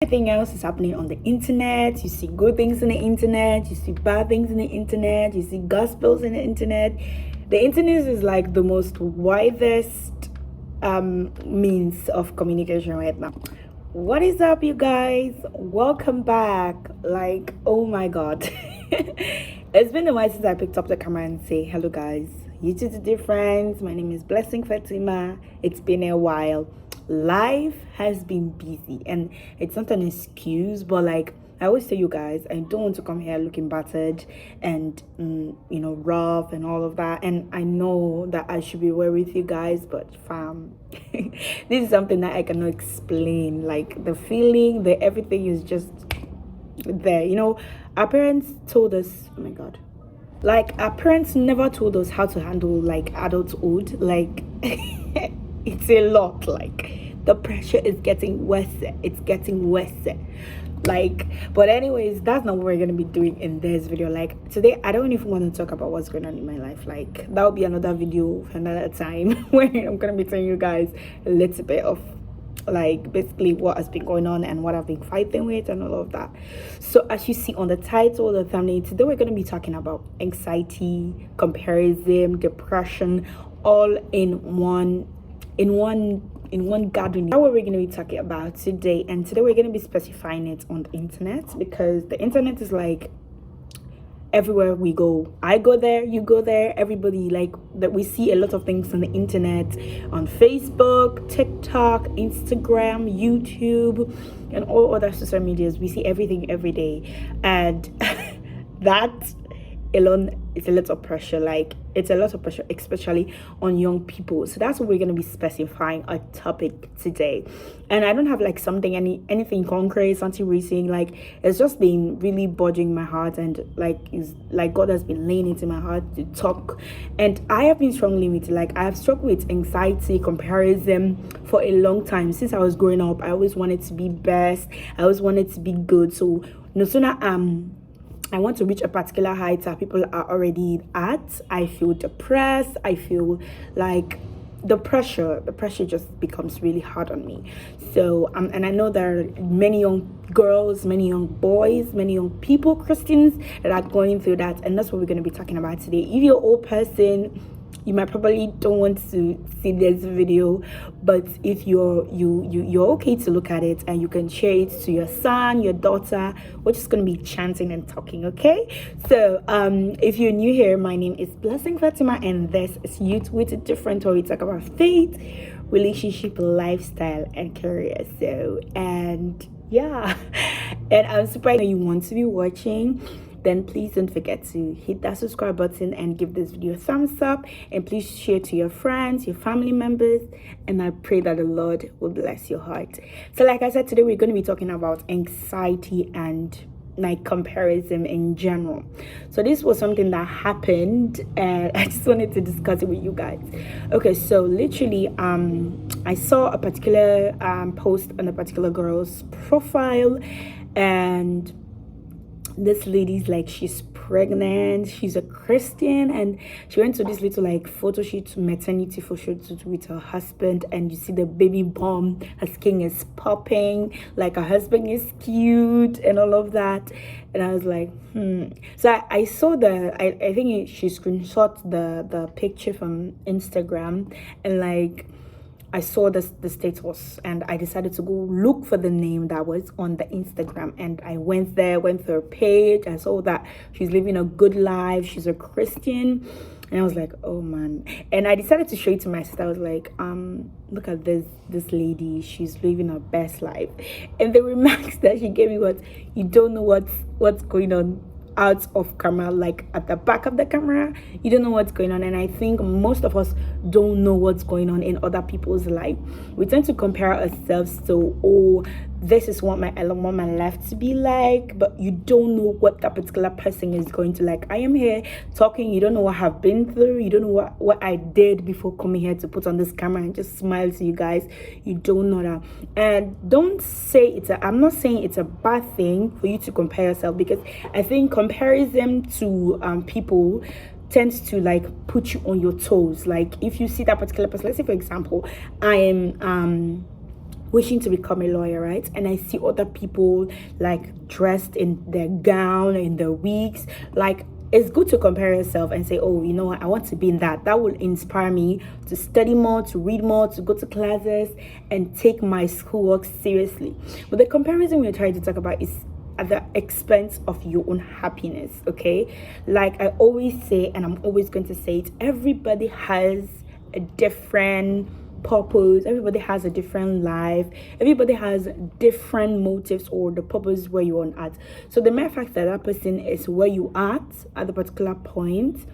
Everything else is happening on the internet. You see good things in the internet, you see bad things in the internet, you see gospels in the internet. The internet is like the most widest means of communication right now. What is up, you guys? Welcome back. Like, oh my god. It's been a while since I picked up the camera and say hello, guys. You to the difference. My name is Blessing Fatima. It's been a while. Life has been busy and it's not an excuse, but like I always tell you guys, I don't want to come here looking battered and rough and all of that. And I know that I should be well with you guys, but fam, this is something that I cannot explain. Like the feeling, the everything is just there. Our parents told us, oh my god, like our parents never told us how to handle like adulthood. Like it's a lot. Like the pressure is getting worse. It's getting worse. Like, but anyways, that's not what we're gonna be doing in this video. Like today, I don't even want to talk about what's going on in my life. Like that'll be another video for another time where I'm gonna be telling you guys a little bit of like basically what has been going on and what I've been fighting with and all of that. So as you see on the title, the thumbnail, today we're going to be talking about anxiety, comparison, depression, all in one gathering. That's what we're going to be talking about today. And today we're going to be specifying it on the internet, because the internet is like everywhere we go. I go there, you go there, everybody. Like that, we see a lot of things on the internet, on Facebook, TikTok, Instagram, YouTube, and all other social medias. We see everything every day, and that alone is a lot of pressure. Like it's a lot of pressure, especially on young people. So that's what we're going to be specifying a topic today. And I don't have like anything concrete, something recent. Like it's just been really bothering my heart, and like is like God has been laying it in my heart to talk. And I have been struggling with like I have struggled with anxiety, comparison for a long time. Since I was growing up, I always wanted to be best, I always wanted to be good. So no sooner I want to reach a particular height that people are already at, I feel depressed. I feel like the pressure just becomes really hard on me. So and I know there are many young girls, many young boys, many young people, Christians, that are going through that, and that's what we're going to be talking about today. If you're an old person, you might probably don't want to see this video, but if you're okay to look at it, and you can share it to your son, your daughter. We're just going to be chanting and talking, okay? So if you're new here, my name is Blessing Fatima, and this is Youth with a Different, where we talk about faith, relationship, lifestyle, and career. So, and yeah, and I'm super excited you want to be watching. Then please don't forget to hit that subscribe button and give this video a thumbs up, and please share to your friends, your family members, and I pray that the Lord will bless your heart. So like I said, today we're going to be talking about anxiety and like comparison in general. So this was something that happened, and I just wanted to discuss it with you guys. Okay, so literally I saw a particular post on a particular girl's profile, and this lady's like, she's pregnant, she's a Christian, and she went to this little like photo shoot, maternity photo shoot with her husband, and you see the baby bump, her skin is popping, like her husband is cute and all of that. And I was like, so I saw I think she screenshot the picture from Instagram, and like I saw the status, and I decided to go look for the name that was on the Instagram. And I went through her page. I saw that she's living a good life. She's a Christian. And I was like, oh man. And I decided to show it to my sister. I was like, look at this lady. She's living her best life. And the remarks that she gave me was, you don't know what's going on out of camera, like at the back of the camera. You don't know what's going on. And I think most of us don't know what's going on in other people's life. We tend to compare ourselves to, oh, this is what I want my life to be like, but you don't know what that particular person is going to like. I am here talking, you don't know what I've been through, you don't know what I did before coming here to put on this camera and just smile to you guys. You don't know that. And don't say I'm not saying it's a bad thing for you to compare yourself, because I think comparison to people tends to like put you on your toes. Like if you see that particular person, let's say for example, I am wishing to become a lawyer, right? And I see other people like dressed in their gown, in their wigs. Like, it's good to compare yourself and say, oh, you know what, I want to be in that. That will inspire me to study more, to read more, to go to classes and take my schoolwork seriously. But the comparison we're trying to talk about is at the expense of your own happiness, okay? Like I always say, and I'm always going to say it, everybody has a different purpose, everybody has a different life, everybody has different motives or the purpose where you're at. So the mere fact that that person is where you at the particular point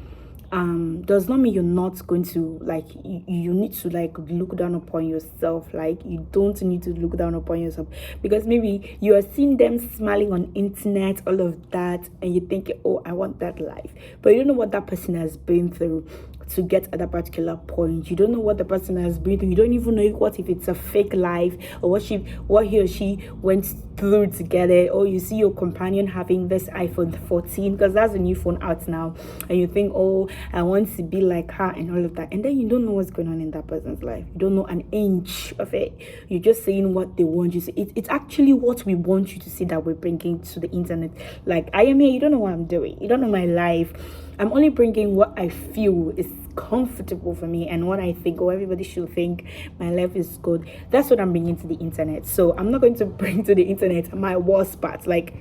does not mean you're not going to like you need to like look down upon yourself. Like you don't need to look down upon yourself because maybe you are seeing them smiling on internet, all of that, and you think, oh, I want that life, but you don't know what that person has been through to get at that particular point. You don't know what the person has been through. You don't even know what if it's a fake life or what he or she went through together. Or you see your companion having this iPhone 14 because that's a new phone out now, and you think, oh, I want to be like her and all of that, and then you don't know what's going on in that person's life. You don't know an inch of it. You're just saying what they want you to see. It's actually what we want you to see that we're bringing to the internet. Like, I am here, you don't know what I'm doing, you don't know my life. I'm only bringing what I feel is comfortable for me and what I think, oh, everybody should think my life is good. That's what I'm bringing to the internet. So I'm not going to bring to the internet my worst parts. Like,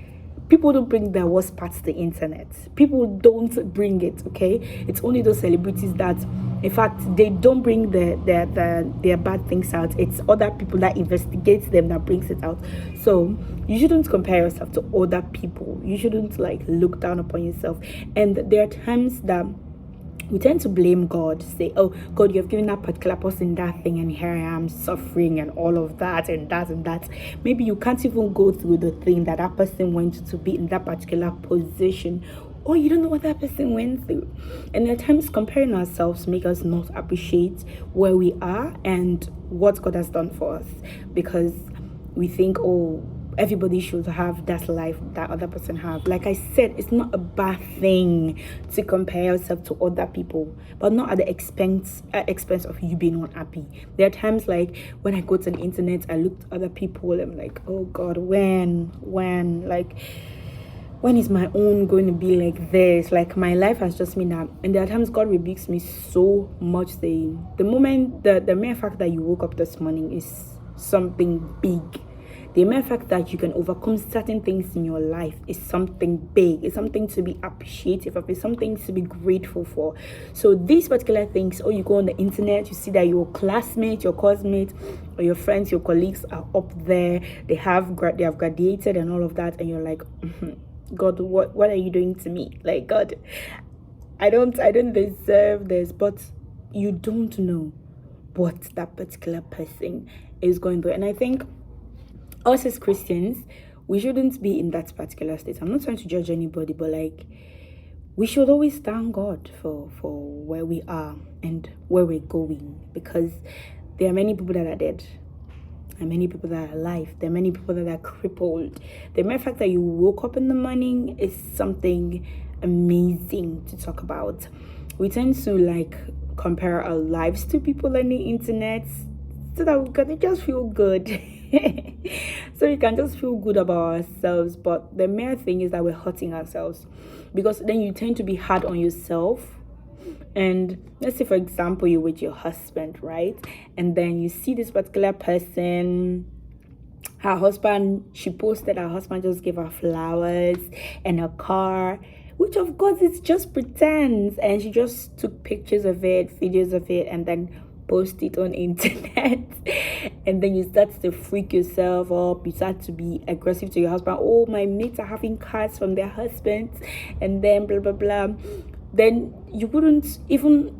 people don't bring their worst parts to the internet. People don't bring it, okay? It's only those celebrities that, in fact, they don't bring their bad things out. It's other people that investigate them that brings it out. So you shouldn't compare yourself to other people. You shouldn't like look down upon yourself. And there are times that we tend to blame God, say, oh, God, you have given that particular person that thing, and here I am suffering and all of that and that and that. Maybe you can't even go through the thing that that person went to be in that particular position, or you don't know what that person went through. And at times, comparing ourselves make us not appreciate where we are and what God has done for us, because we think, oh, everybody should have that life that other person have. Like I said, it's not a bad thing to compare yourself to other people, but not at the expense of you being unhappy. There are times like when I go to the internet, I look at other people, I'm like, oh God, when is my own going to be like this? Like, my life has just been that. And there are times God rebukes me so much, saying the mere fact that you woke up this morning is something big. The mere fact that you can overcome certain things in your life is something big. It's something to be appreciative of. It's something to be grateful for. So these particular things, or you go on the internet, you see that your classmates, your classmates, or your friends, your colleagues are up there. They have graduated and all of that, and you're like, God, what are you doing to me? Like, God, I don't deserve this. But you don't know what that particular person is going through. And I think us as Christians, we shouldn't be in that particular state. I'm not trying to judge anybody, but like, we should always thank God for where we are and where we're going, because there are many people that are dead and many people that are alive. There are many people that are crippled. The mere fact that you woke up in the morning is something amazing to talk about. We tend to like compare our lives to people on the internet so that we can just feel good. So we can just feel good about ourselves, but the mere thing is that we're hurting ourselves, because then you tend to be hard on yourself. And let's say, for example, you're with your husband, right? And then you see this particular person, she posted her husband just gave her flowers and a car, which of course it's just pretends, and she just took pictures of it, videos of it, and then post it on internet. And then you start to freak yourself up, you start to be aggressive to your husband. Oh, my mates are having cards from their husbands, and then blah blah blah. Then you wouldn't even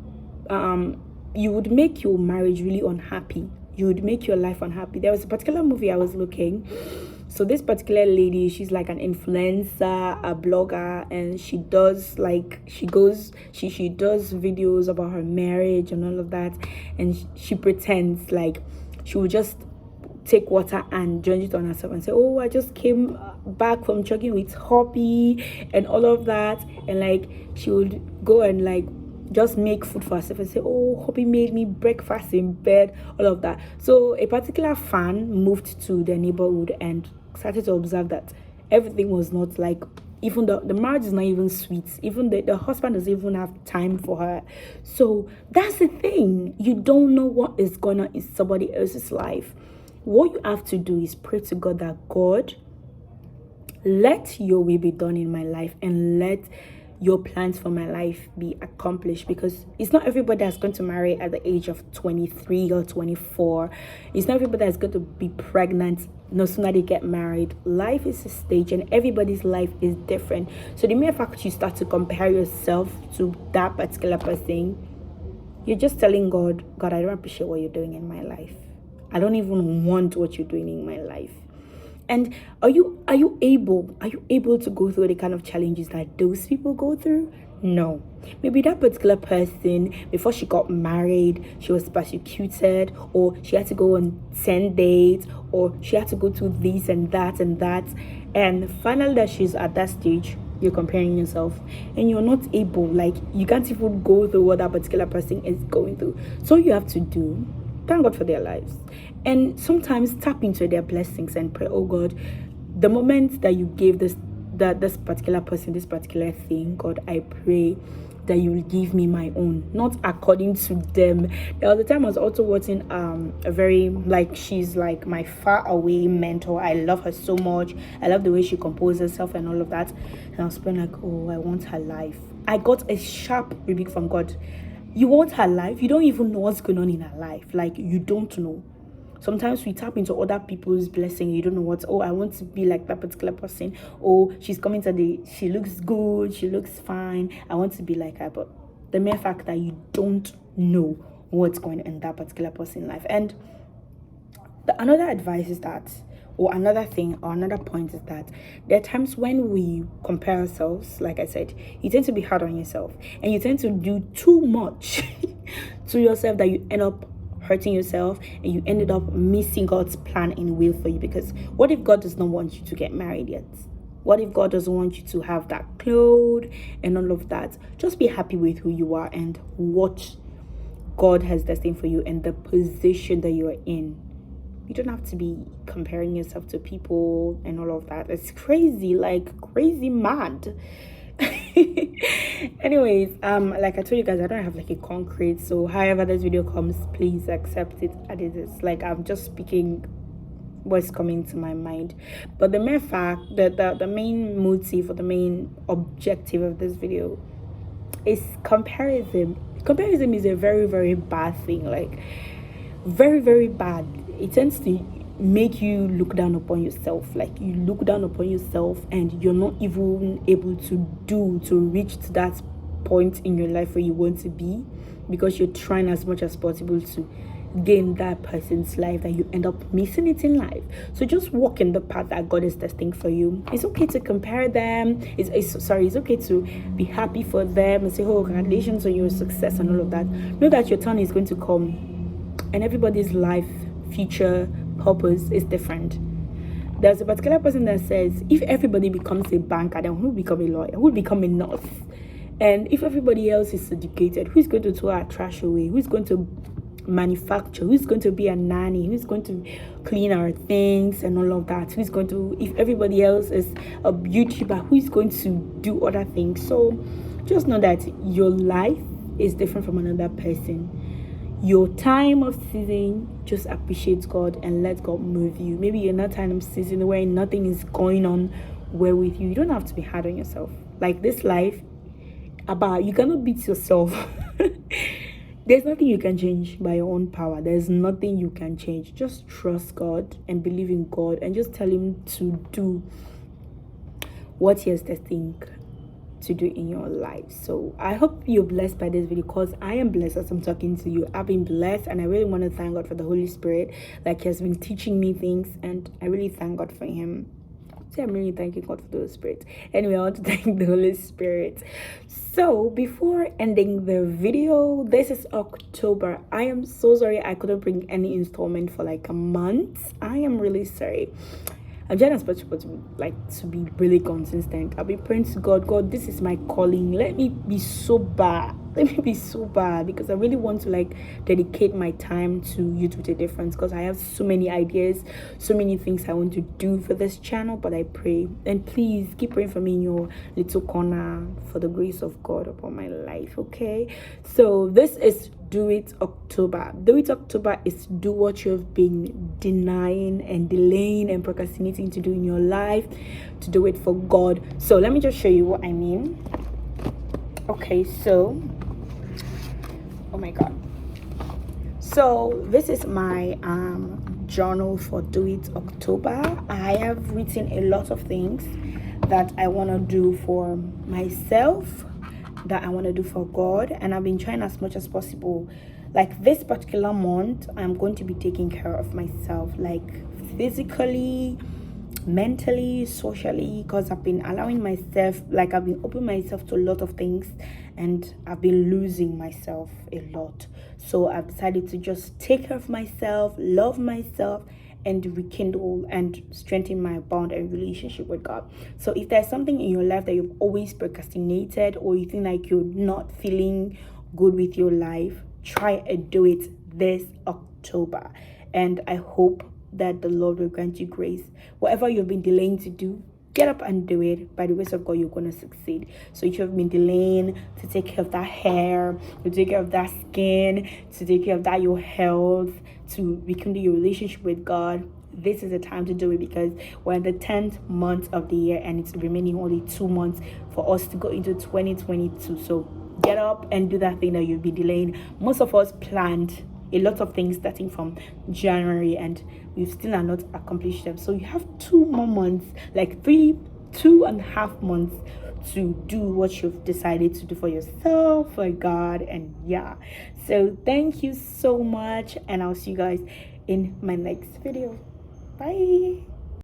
you would make your marriage really unhappy. You would make your life unhappy. There was a particular movie I was looking. So this particular lady, she's like an influencer, a blogger, and she does videos about her marriage and all of that. And she pretends like she would just take water and drench it on herself and say, oh, I just came back from jogging with hobby and all of that. And like she would go and like just make food for herself and say, oh, hubby made me breakfast in bed, all of that. So a particular fan moved to the neighborhood and started to observe that everything was not like, even the marriage is not even sweet, even the husband doesn't even have time for her. So that's the thing, you don't know what is going on in somebody else's life. What you have to do is pray to God that, God, let your will be done in my life, and let your plans for my life be accomplished, because it's not everybody that's going to marry at the age of 23 or 24. It's not everybody that's going to be pregnant no sooner they get married. Life is a stage and everybody's life is different. So the mere fact you start to compare yourself to that particular person, you're just telling God, God, I don't appreciate what you're doing in my life. I don't even want what you're doing in my life. And are you able to go through the kind of challenges that those people go through? No. Maybe that particular person, before she got married, she was persecuted, or she had to go on 10 dates, or she had to go through this and that and that. And finally that she's at that stage, you're comparing yourself and you're not able, like, you can't even go through what that particular person is going through. So you have to do, thank God for their lives, and sometimes tap into their blessings and pray, oh God, the moment that you gave this particular person this particular thing, God, I pray that you will give me my own, not according to them. The other time I was also watching a very, like, she's like my far away mentor. I love her so much. I love the way she composes herself and all of that. And I was feeling like, oh, I want her life. I got a sharp rebuke from God. You want her life? You don't even know what's going on in her life. Like, you don't know. Sometimes we tap into other people's blessing. You don't know what, oh, I want to be like that particular person. Oh, she's coming she looks good, she looks fine, I want to be like her. But the mere fact that you don't know what's going on in that particular person's life. And another advice is that, or another thing, or another point is that there are times when we compare ourselves, like I said, you tend to be hard on yourself, and you tend to do too much to yourself that you end up hurting yourself, and you ended up missing God's plan and will for you. Because what if God does not want you to get married yet? What if God doesn't want you to have that clothes and all of that? Just be happy with who you are and what God has destined for you and the position that you are in. You don't have to be comparing yourself to people and all of that. It's crazy, like crazy mad. Anyways, like I told you guys, I don't have like a concrete, so however this video comes, please accept it as it is. Like, I'm just speaking what's coming to my mind. But the mere fact that the main motive or the main objective of this video is comparison. Comparison is a very, very bad thing, like very, very bad. It tends to make you look down upon yourself. Like, you look down upon yourself and you're not even able to reach to that point in your life where you want to be, because you're trying as much as possible to gain that person's life, that you end up missing it in life. So just walk in the path that God is destined for you. It's okay to compare them. It's okay to be happy for them and say, oh, congratulations on your success and all of that. Know that your turn is going to come, and everybody's life, future, purpose is different. There's a particular person that says, if everybody becomes a banker, then who will become a lawyer? Who will become a nurse? And if everybody else is educated, who's going to throw our trash away? Who's going to manufacture? Who's going to be a nanny? Who's going to clean our things and all of that? Who's going to, if everybody else is a YouTuber, who's going to do other things? So just know that your life is different from another person. Your time of season, just appreciate God and let God move you. Maybe you're in a time of season where nothing is going on well with you. You don't have to be hard on yourself. Like, this life, you cannot beat yourself. There's nothing you can change by your own power. There's nothing you can change. Just trust God and believe in God, and just tell him to do what he has destined to do in your life. So I hope you're blessed by this video, because I am blessed as I'm talking to you. I've been blessed, and I really want to thank God for the Holy Spirit. Like, he has been teaching me things, and I really thank God for him. So I'm really thanking God for the Holy Spirit. Anyway, I want to thank the Holy Spirit. So before ending the video, this is October. I am so sorry I couldn't bring any installment for like a month. I am really sorry. I'm trying as much as possible, like, to be really consistent. I'll be praying to God, God, this is my calling. Let me be sober. let me be so bad, because I really want to like dedicate my time to Youth with a Difference, because I have so many ideas, so many things I want to do for this channel. But I pray, and please keep praying for me in your little corner for the grace of God upon my life. Okay, so this is Do It October. Do It October is do what you've been denying and delaying and procrastinating to do in your life, to do it for God. So let me just show you what I mean. Okay, so oh my god, so this is my journal for Do It October. I have written a lot of things that I want to do for myself, that I want to do for God, and I've been trying as much as possible. Like this particular month, I'm going to be taking care of myself, like physically, mentally, socially, because I've been allowing myself, like I've been opening myself to a lot of things, and I've been losing myself a lot. So I've decided to just take care of myself, love myself, and rekindle and strengthen my bond and relationship with God. So if there's something in your life that you've always procrastinated, or you think like you're not feeling good with your life, try and do it this October. And I hope that the Lord will grant you grace. Whatever you've been delaying to do, get up and do it. By the grace of God, you're going to succeed. So if you've been delaying to take care of that hair, to take care of that skin, to take care of that your health, to rekindle your relationship with God, this is the time to do it, because we're in the 10th month of the year, and it's remaining only 2 months for us to go into 2022. So get up and do that thing that you've been delaying. Most of us planned a lot of things starting from January, and we've still not accomplished them. So you have 2 more months, like 2.5 months to do what you've decided to do for yourself, for God. And yeah, so thank you so much, and I'll see you guys in my next video. Bye.